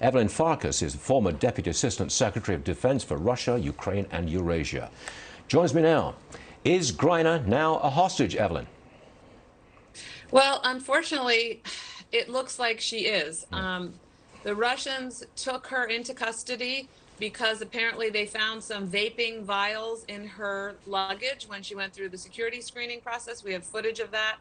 Evelyn Farkas is the former Deputy Assistant Secretary of Defense for Russia, Ukraine and Eurasia. Joins me now. Is Griner now a hostage, Evelyn? Well, unfortunately, it looks like she is. The Russians took her into custody because apparently they found some vaping vials in her luggage when she went through the security screening process. We have footage of that.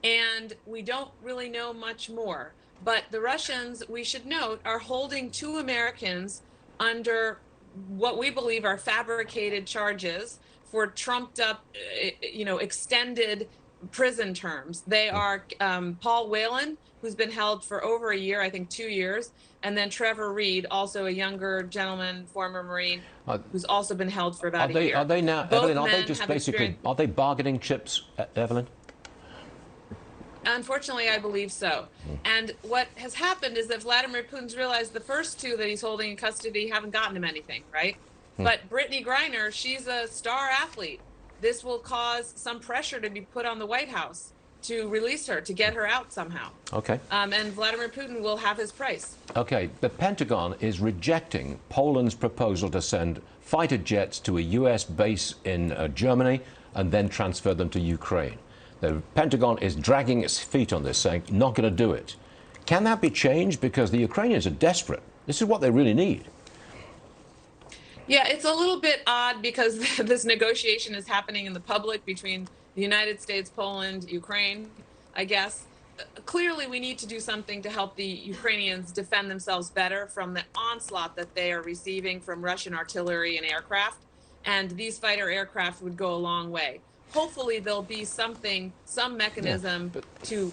And we don't really know much more. But the Russians, we should note, are holding 2 Americans under what we believe are fabricated charges for trumped up, extended prison terms. They are Paul Whelan, who's been held for over a year, I think 2 years, and then Trevor Reed, also a younger gentleman, former Marine, who's also been held for about a year. Are they now, Both Evelyn, are they men just have basically, are they bargaining chips, Evelyn? Unfortunately, I believe so. And what has happened is that Vladimir Putin's realized the first 2 that he's holding in custody haven't gotten him anything, right? But Brittney Griner, she's a star athlete. This will cause some pressure to be put on the White House to release her, to get her out somehow. Okay. And Vladimir Putin will have his price. Okay. The Pentagon is rejecting Poland's proposal to send fighter jets to a U.S. base in Germany and then transfer them to Ukraine. The Pentagon is dragging its feet on this, saying, not going to do it. Can that be changed? Because the Ukrainians are desperate. This is what they really need. Yeah, it's a little bit odd because this negotiation is happening in the public between the United States, Poland, Ukraine, I guess. Clearly, we need to do something to help the Ukrainians defend themselves better from the onslaught that they are receiving from Russian artillery and aircraft. And these fighter aircraft would go a long way. Hopefully there'll be some mechanism to,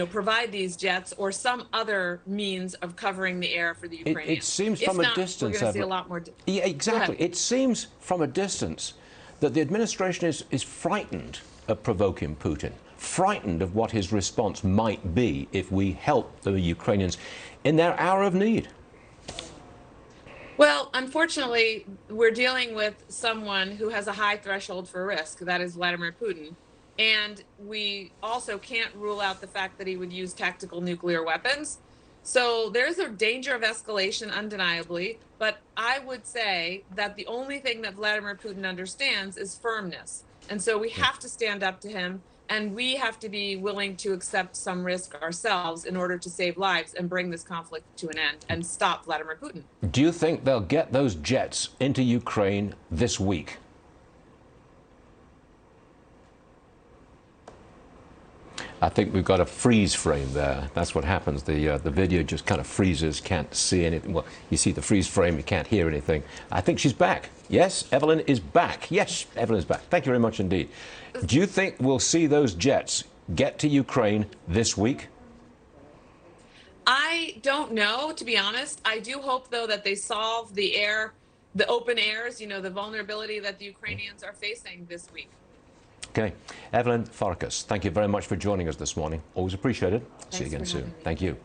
provide these jets or some other means of covering the air for the Ukrainians. It seems from a distance, we're going to see a lot more. Yeah, exactly. It seems from a distance that the administration is frightened of provoking Putin, frightened of what his response might be if we help the Ukrainians in their hour of need. Well, unfortunately, we're dealing with someone who has a high threshold for risk. That is Vladimir Putin. And we also can't rule out the fact that he would use tactical nuclear weapons. So there's a danger of escalation, undeniably. But I would say that the only thing that Vladimir Putin understands is firmness. And so we have to stand up to him. And we have to be willing to accept some risk ourselves in order to save lives and bring this conflict to an end and stop Vladimir Putin. Do you think they'll get those jets into Ukraine this week? I think we've got a freeze frame there. That's what happens. The video just kind of freezes, can't see anything. Well, you see the freeze frame, you can't hear anything. I think she's back. Yes, Evelyn is back. Yes, Evelyn is back. Thank you very much indeed. Do you think we'll see those jets get to Ukraine this week? I don't know, to be honest. I do hope, though, that they solve the open airs, the vulnerability that the Ukrainians are facing this week. Okay. Evelyn Farkas, thank you very much for joining us this morning. Always appreciated. See you again soon. Thank you.